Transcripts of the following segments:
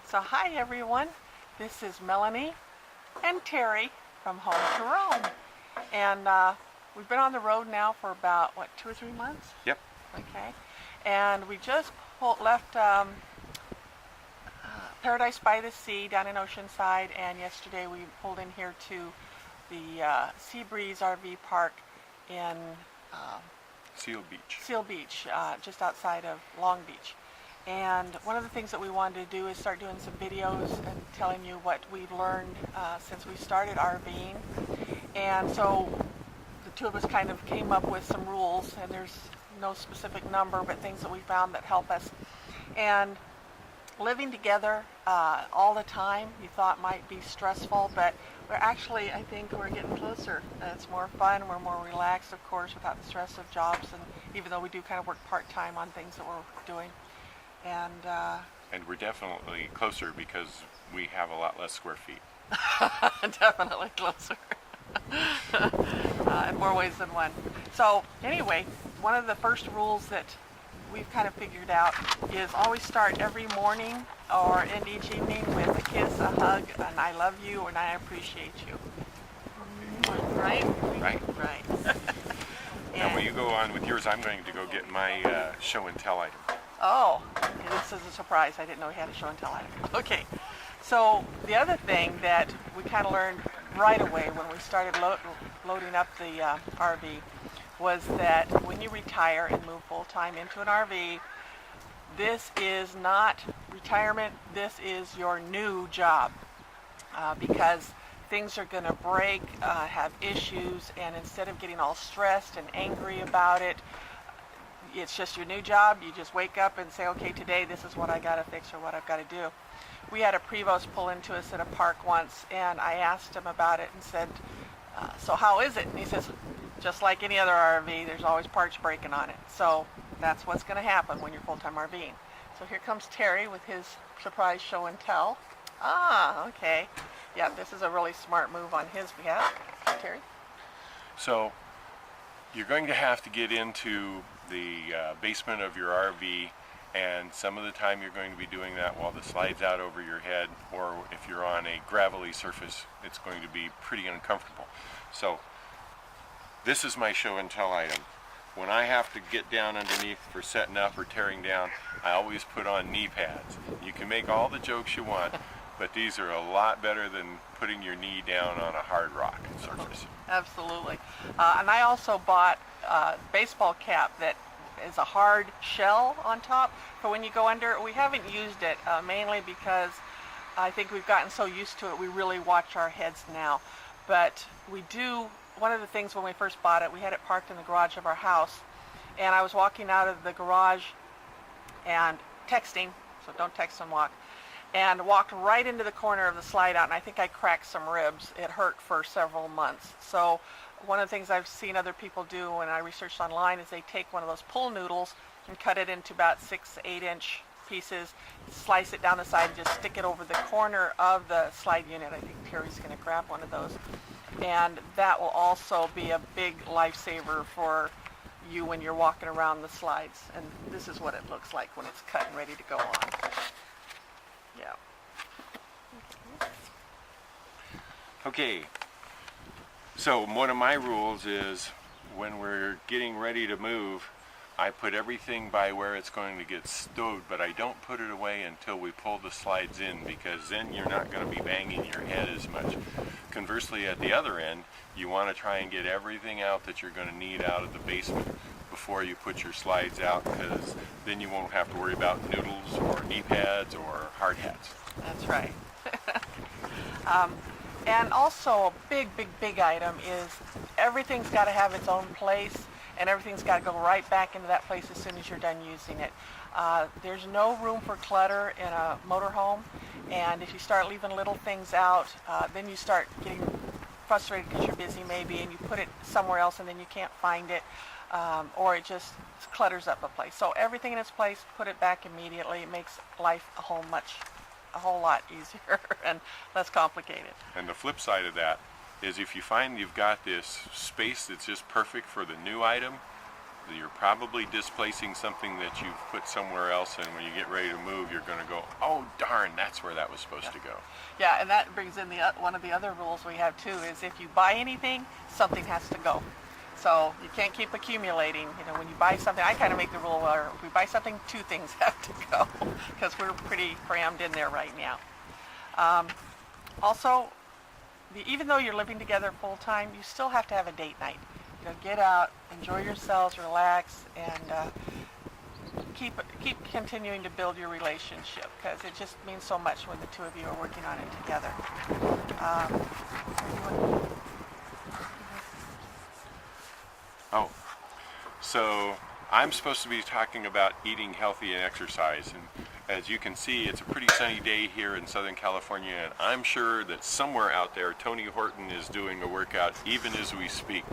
So hi everyone, this is Melanie and Terry from Home to Roam. And we've been on the road now for about, what, 2 or 3 months? Yep. Okay. And we just left Paradise by the Sea down in Oceanside, and yesterday we pulled in here to the Sea Breeze RV Park in Seal Beach, just outside of Long Beach. And one of the things that we wanted to do is start doing some videos and telling you what we've learned since we started RVing. And so the two of us kind of came up with some rules, and there's no specific number, but things that we found that help us. And living together all the time, you thought might be stressful, but we're actually, I think we're getting closer. It's more fun, we're more relaxed, of course, without the stress of jobs, and even though we do kind of work part-time on things that we're doing. And we're definitely closer because we have a lot less square feet. Definitely closer. In more ways than one. So anyway, one of the first rules that we've kind of figured out is always start every morning or end each evening with a kiss, a hug, an I love you, and I appreciate you. Right? Right. Right. And when you go on with yours, I'm going to go get my show and tell item. Oh, this is a surprise. I didn't know we had a show and tell item. Okay. So the other thing that we kind of learned right away when we started loading up the RV was that when you retire and move full-time into an RV, this is not retirement, this is your new job, because things are going to break, have issues, and instead of getting all stressed and angry about it, it's just your new job. You just wake up and say, okay, today this is what I got to fix or what I've got to do. We had a Prevost pull into us at a park once, and I asked him about it and said, so how is it? And he says, just like any other RV, there's always parts breaking on it. So that's what's going to happen when you're full-time RVing. So here comes Terry with his surprise show and tell. Ah, okay. Yeah, this is a really smart move on his behalf. Terry? So you're going to have to get into the basement of your RV, and some of the time you're going to be doing that while the slide's out over your head, or if you're on a gravelly surface, it's going to be pretty uncomfortable. So this is my show and tell item. When I have to get down underneath for setting up or tearing down, I always put on knee pads. You can make all the jokes you want, but these are a lot better than putting your knee down on a hard rock surface. Absolutely. And I also bought a baseball cap that is a hard shell on top for when you go under. We haven't used it mainly because I think we've gotten so used to it, we really watch our heads now. But we do, one of the things when we first bought it, we had it parked in the garage of our house, and I was walking out of the garage and texting, so don't text and walk, and walked right into the corner of the slide out, and I think I cracked some ribs. It hurt for several months. So one of the things I've seen other people do when I researched online is they take one of those pull noodles and cut it into about 6 to 8 inch pieces, slice it down the side, and just stick it over the corner of the slide unit. I think Terry's going to grab one of those. And that will also be a big lifesaver for you when you're walking around the slides. And this is what it looks like when it's cut and ready to go on. Yeah. Okay, so one of my rules is when we're getting ready to move, I put everything by where it's going to get stowed, but I don't put it away until we pull the slides in, because then you're not going to be banging your head as much. Conversely, at the other end, you want to try and get everything out that you're going to need out of the basement before you put your slides out, because then you won't have to worry about noodles or knee pads or hard hats. That's right. And also a big item is everything's got to have its own place, and everything's got to go right back into that place as soon as you're done using it. There's no room for clutter in a motorhome, and if you start leaving little things out, then you start getting frustrated because you're busy maybe, and you put it somewhere else and then you can't find it, or it just clutters up a place. So everything in its place, put it back immediately. It makes life a whole lot easier and less complicated. And the flip side of that is if you find you've got this space that's just perfect for the new item, you're probably displacing something that you've put somewhere else, and when you get ready to move, you're going to go, oh darn, that's where that was supposed to go. Yeah, and that brings in one of the other rules we have too, is if you buy anything, something has to go. So you can't keep accumulating. You know, when you buy something, I kind of make the rule where if we buy something, 2 things have to go, because we're pretty crammed in there right now. Also, even though you're living together full time, you still have to have a date night. You know, get out, enjoy yourselves, relax, and keep continuing to build your relationship, because it just means so much when the two of you are working on it together. Oh, so I'm supposed to be talking about eating healthy and exercise, and as you can see, it's a pretty sunny day here in Southern California, and I'm sure that somewhere out there Tony Horton is doing a workout even as we speak.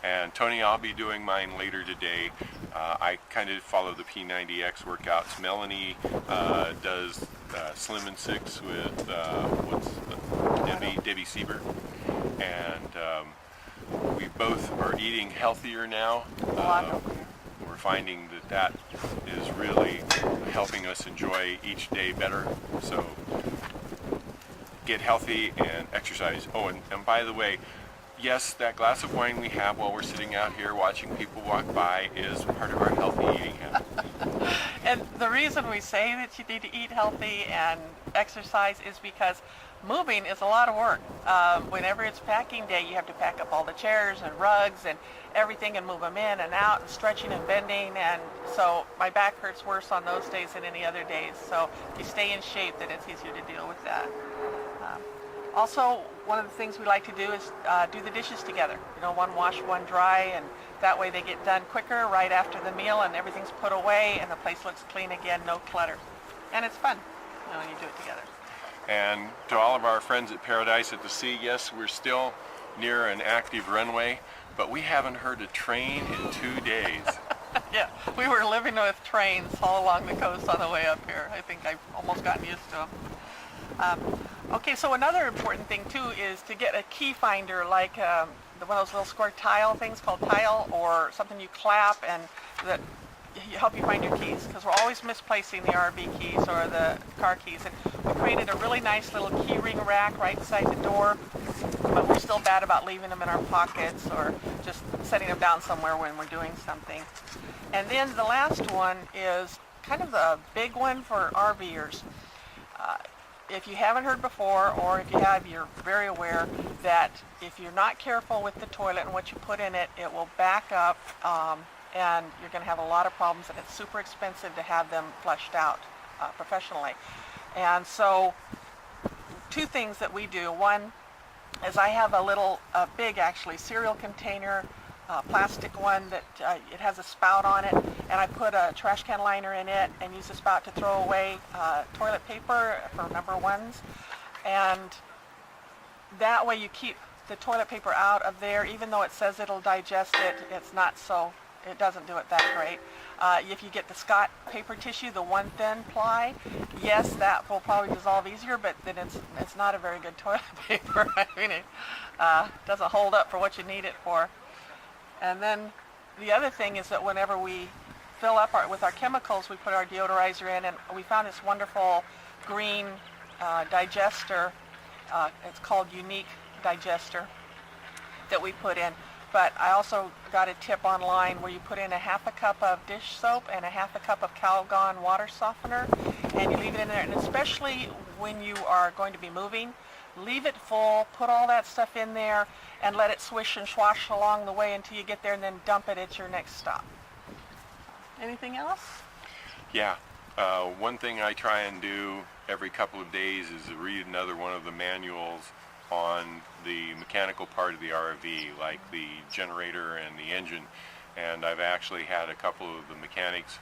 And Tony, I'll be doing mine later today. I kind of follow the P90X workouts. Melanie does Slim and Six with Debbie Siebert, and we both are eating healthier now. We're finding that is really helping us enjoy each day better. So get healthy and exercise. Oh, and by the way, yes, that glass of wine we have while we're sitting out here watching people walk by is part of our healthy eating habit. And the reason we say that you need to eat healthy and exercise is because moving is a lot of work. Whenever it's packing day, you have to pack up all the chairs and rugs and everything and move them in and out and stretching and bending, and so my back hurts worse on those days than any other days. So if you stay in shape, then it's easier to deal with that. Also, one of the things we like to do is do the dishes together. You know, one wash, one dry, and that way they get done quicker right after the meal, and everything's put away and the place looks clean again, no clutter. And it's fun, you know, when you do it together. And to all of our friends at Paradise at the Sea, yes, we're still near an active runway, but we haven't heard a train in 2 days. Yeah, we were living with trains all along the coast on the way up here. I think I've almost gotten used to them. Okay, so another important thing too is to get a key finder, like one of those little square tile things called tile, or something you clap and that help you find your keys, because we're always misplacing the RV keys or the car keys. And we created a really nice little key ring rack right beside the door, but we're still bad about leaving them in our pockets or just setting them down somewhere when we're doing something. And then the last one is kind of the big one for RVers. If you haven't heard before, or if you have, you're very aware that if you're not careful with the toilet and what you put in it, it will back up, and you're going to have a lot of problems, and it's super expensive to have them flushed out professionally. And so 2 things that we do. One is I have a big actually cereal container, plastic one that it has a spout on it, and I put a trash can liner in it and use the spout to throw away toilet paper for number ones. And that way you keep the toilet paper out of there. Even though it says it'll digest it, it's not so, it doesn't do it that great. If you get the Scott paper tissue, the 1 thin ply, yes, that will probably dissolve easier, but then it's not a very good toilet paper. I mean, it doesn't hold up for what you need it for. And then the other thing is that whenever we fill up with our chemicals, we put our deodorizer in, and we found this wonderful green digester. It's called Unique Digester that we put in. But I also got a tip online where you put in a 1/2 cup of dish soap and a 1/2 cup of Calgon water softener, and you leave it in there. And especially when you are going to be moving, leave it full, put all that stuff in there, and let it swish and swash along the way until you get there, and then dump it at your next stop. Anything else? Yeah. One thing I try and do every couple of days is read another one of the manuals on the mechanical part of the RV, like the generator and the engine. And I've actually had a couple of the mechanics,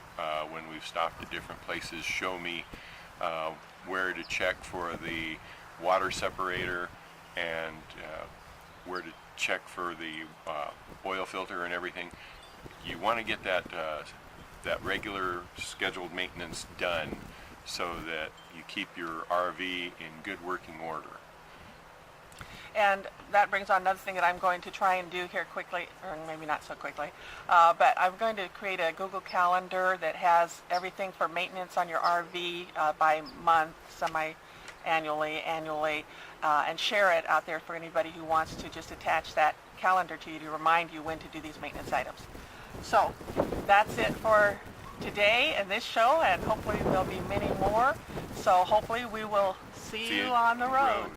when we've stopped at different places, show me where to check for the water separator and where to check for the oil filter and everything. You want to get that regular scheduled maintenance done so that you keep your RV in good working order. And that brings on another thing that I'm going to try and do here quickly, or maybe not so quickly, but I'm going to create a Google Calendar that has everything for maintenance on your RV by month, semi-annually, annually, and share it out there for anybody who wants to just attach that calendar to you to remind you when to do these maintenance items. So that's it for today and this show, and hopefully there'll be many more. So hopefully we will see you on the road.